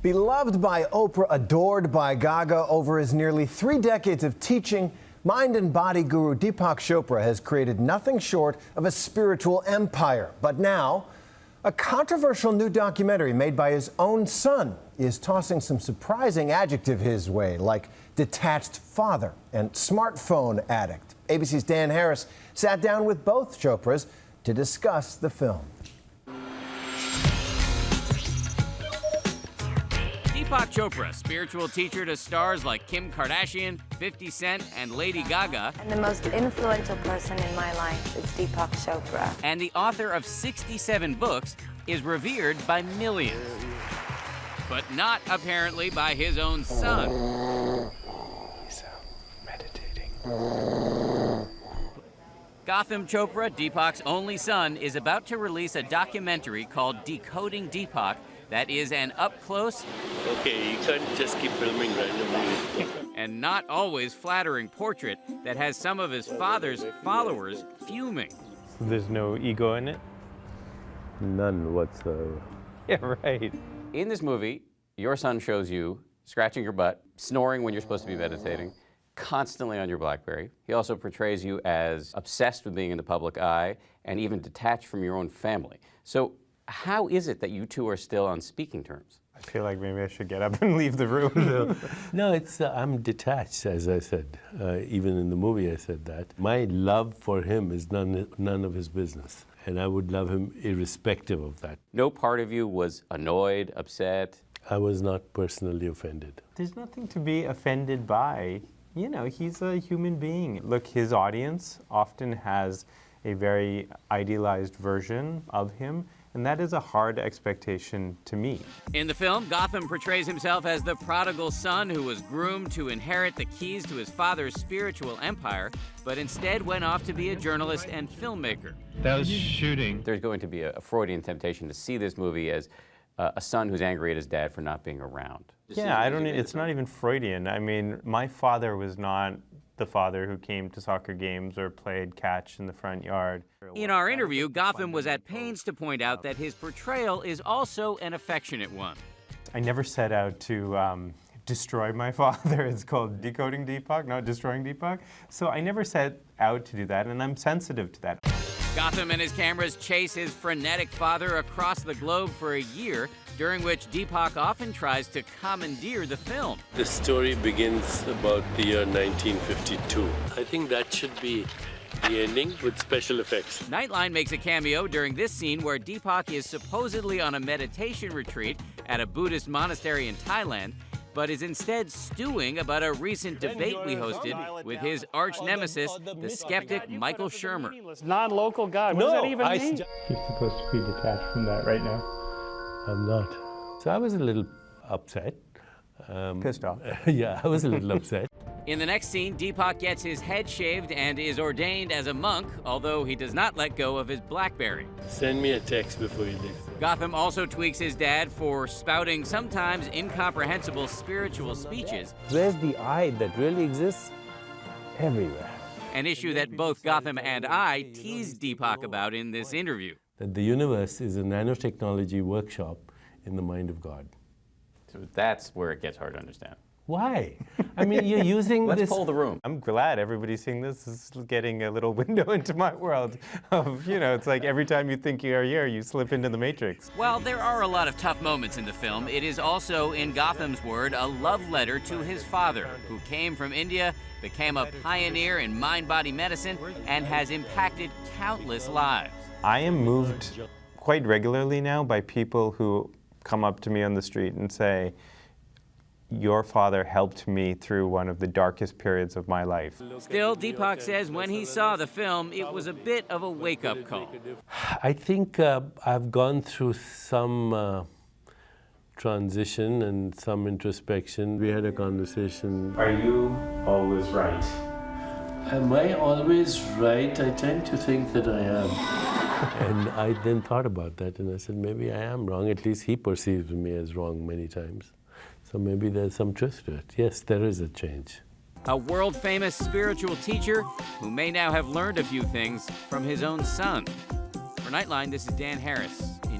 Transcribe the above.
Beloved by Oprah, adored by Gaga, over his nearly 3 decades of teaching, mind and body guru Deepak Chopra has created nothing short of a spiritual empire. But now, a controversial new documentary made by his own son is tossing some surprising adjective his way, like detached father and smartphone addict. ABC's Dan Harris sat down with both Chopras to discuss the film. Deepak Chopra, spiritual teacher to stars like Kim Kardashian, 50 Cent, and Lady Gaga. And the most influential person in my life is Deepak Chopra. And the author of 67 books, is revered by millions. But not apparently by his own son. He's meditating. Gotham Chopra, Deepak's only son, is about to release a documentary called Decoding Deepak that is an up-close Okay, you can't just keep filming randomly. and not always flattering portrait that has some of his father's followers fuming. So there's no ego in it? None whatsoever. Yeah, right. In this movie, your son shows you scratching your butt, snoring when you're supposed to be meditating, constantly on your BlackBerry. He also portrays you as obsessed with being in the public eye and even detached from your own family. So how is it that you two are still on speaking terms? I feel like maybe I should get up and leave the room. No, it's I'm detached, as I said. Even in the movie, I said that. My love for him is none of his business, and I would love him irrespective of that. No part of you was annoyed, upset? I was not personally offended. There's nothing to be offended by. You know, he's a human being. Look, his audience often has a very idealized version of him, and that is a hard expectation to meet. In the film, Gotham portrays himself as the prodigal son who was groomed to inherit the keys to his father's spiritual empire, but instead went off to be a journalist and filmmaker. That was shooting. There's going to be a Freudian temptation to see this movie as a son who's angry at his dad for not being around. Yeah, it's not even Freudian. I mean, my father was not the father who came to soccer games or played catch in the front yard. In our interview, Gotham was at pains to point out that his portrayal is also an affectionate one. I never set out to destroy my father. It's called Decoding Deepak, not Destroying Deepak. So I never set out to do that, and I'm sensitive to that. Gotham and his cameras chase his frenetic father across the globe for a year, during which Deepak often tries to commandeer the film. The story begins about the year 1952. I think that should be the ending with special effects. Nightline makes a cameo during this scene where Deepak is supposedly on a meditation retreat at a Buddhist monastery in Thailand, but is instead stewing about a recent debate we hosted with his arch nemesis, the skeptic Michael Shermer. Non-local guy, what does that even mean? You're supposed to be detached from that right now. I'm not. So I was a little upset. Pissed off. Yeah, I was a little upset. In the next scene, Deepak gets his head shaved and is ordained as a monk, although he does not let go of his BlackBerry. Send me a text before you leave. Gotham also tweaks his dad for spouting sometimes incomprehensible spiritual speeches. Where's the I that really exists? Everywhere. An issue that both Gotham and I teased Deepak about in this interview. That the universe is a nanotechnology workshop in the mind of God. So that's where it gets hard to understand. Why? I mean, you're using Let's this... poll the room. I'm glad everybody's seeing this. This is getting a little window into my world of, it's like every time you think you are here, you slip into the Matrix. While there are a lot of tough moments in the film, it is also, in Gotham's word, a love letter to his father, who came from India, became a pioneer in mind-body medicine, and has impacted countless lives. I am moved quite regularly now by people who come up to me on the street and say, your father helped me through one of the darkest periods of my life. Still, Deepak says when he saw the film, it was a bit of a wake-up call. I think I've gone through some transition and some introspection. We had a conversation. Are you always right? Am I always right? I tend to think that I am. And I then thought about that and I said, maybe I am wrong. At least he perceives me as wrong many times. So maybe there's some truth to it. Yes, there is a change. A world-famous spiritual teacher who may now have learned a few things from his own son. For Nightline, this is Dan Harris in